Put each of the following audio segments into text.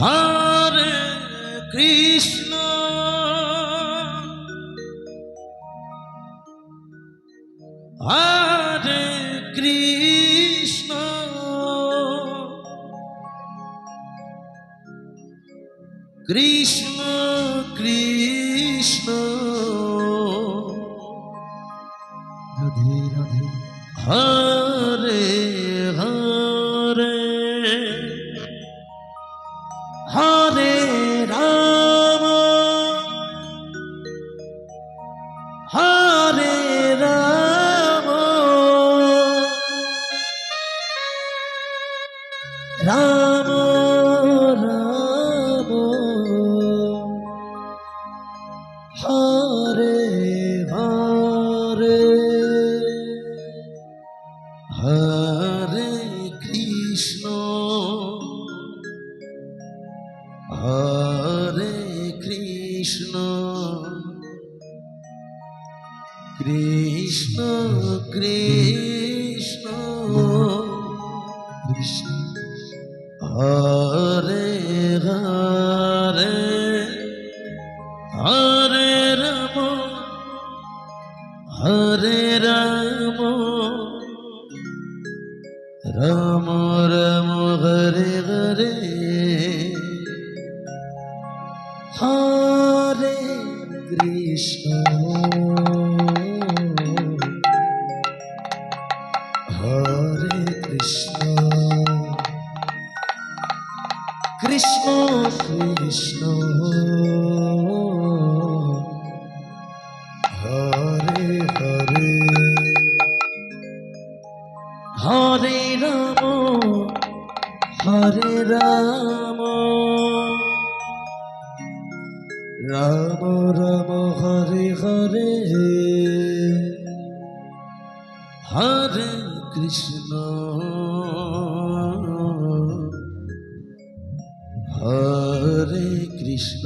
Hare Krishna Hare Krishna Krishna Krishna Radhe Radhe Hare Hare Hare Ram Hare Ram Ram Ram Hare Hare Hare Krishna Hare Krishna Krishna Krishna Krishna Hare Hare Hare Ram Hare Ram Ram Ram Hare Hare Hare Krishna Hare Krishna Krishna Krishna Hare Hare Hare Ram Hare Ram Ram Ram Hare Hare Hare Krishna Hare Krishna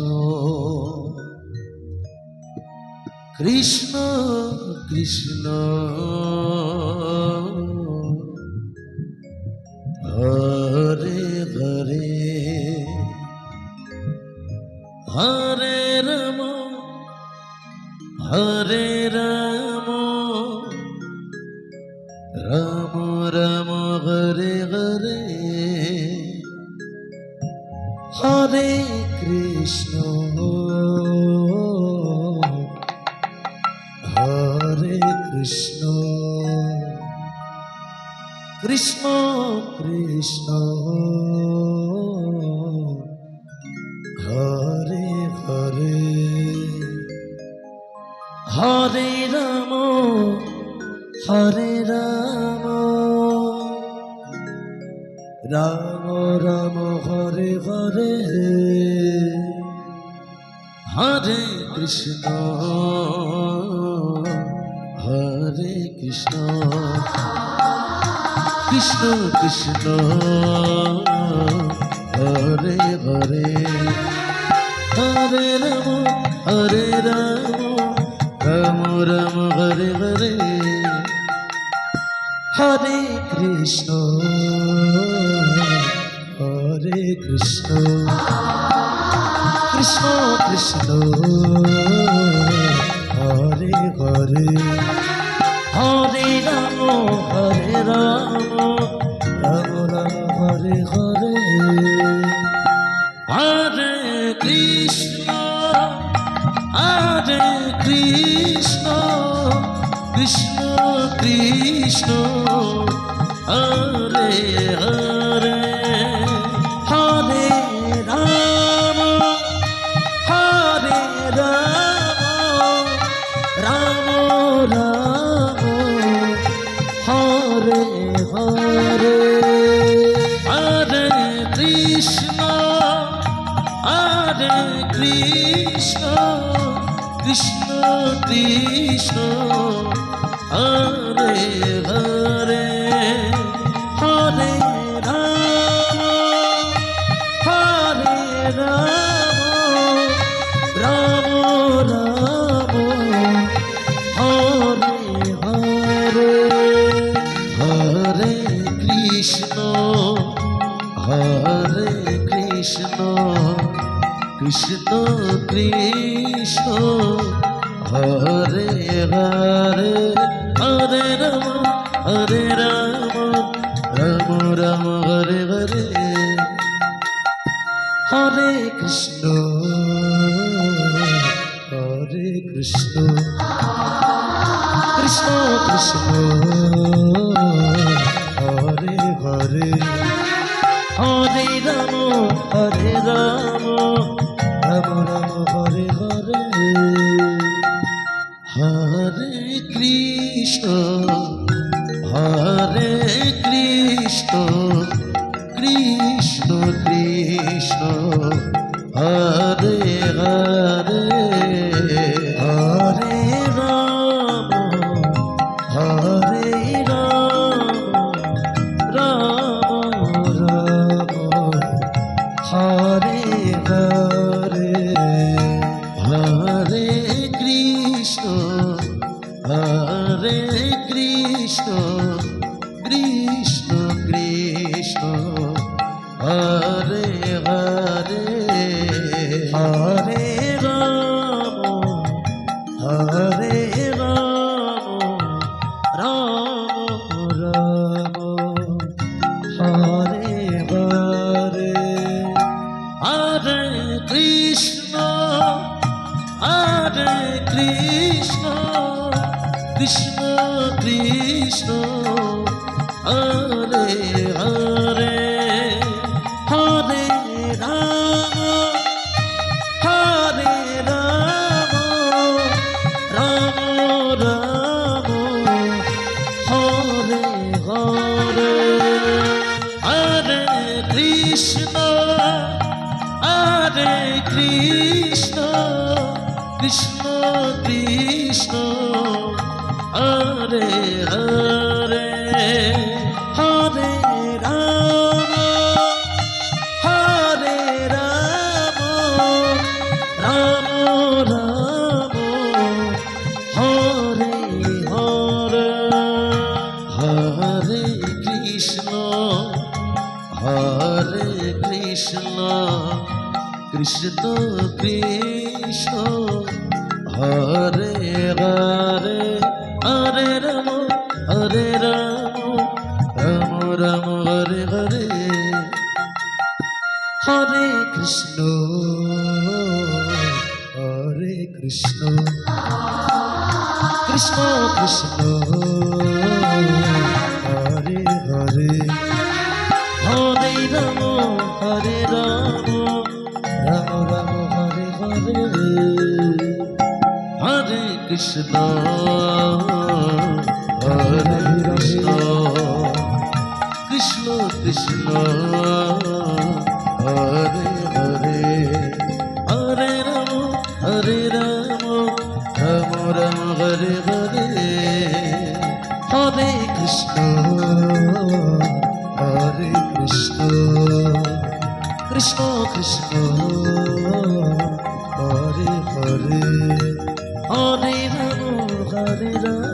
Krishna Krishna Hare Hare Hare Ram Hare Ram Ram Ram Hare Hare Hare Krishna Hare Krishna Krishna Krishna Hare Hare Hare Ram Hare Ram Ram Ram Hare Hare Hare Krishna Hare Krishna Krishna Krishna Hare Hare Hare Ram Hare Ram Ram Ram Hare Hare Hare Krishna Hare Krishna Krishna Krishna Hare Hare Hare Ram Hare Ram Ram Ram Hare Hare Hare Krishna Hare Krishna Krishna Krishna Hare Hare Hare Ram Hare Ram Ram Ram Hare Hare Hare Krishna Hare Krishna Krishna Krishna Hare Hare Hare Ram Hare Ram Ram Ram Hare Hare Hare Krishna Hare Krishna Krishna Krishna Krishna Hare Hare Hare Ram Ram Ram Hare Hare Hare Krishna Krishna Krishna Hare Hare Hare Ram Ram Ram Hare Hare Hare Krishna Krishna Krishna Hare Hare Hare Ram Ram Ram Hare Hare Hare Krishna Krishna Krishna Hare Hare Hare Ram Ram Ram Hare Hare Hare Krishna Krishna Krishna Hare Hare Hare Ram Ram Ram Hare Hare Hare Krishna Krishna Krishna Hare Hare Hare Ram Ram Ram Hare Hare Hare Krishna Krishna Krishna Hare Hare Hare Ram Ram Ram Hare Hare Hare Krishna Krishna Krishna Hare Hare Hare Ram Ram Ram Hare Hare Hare Krishna Krishna Krishna Hare Hare Hare Ram Ram Ram Hare Hare Hare Krishna Krishna Krishna Hare Hare Hare Ram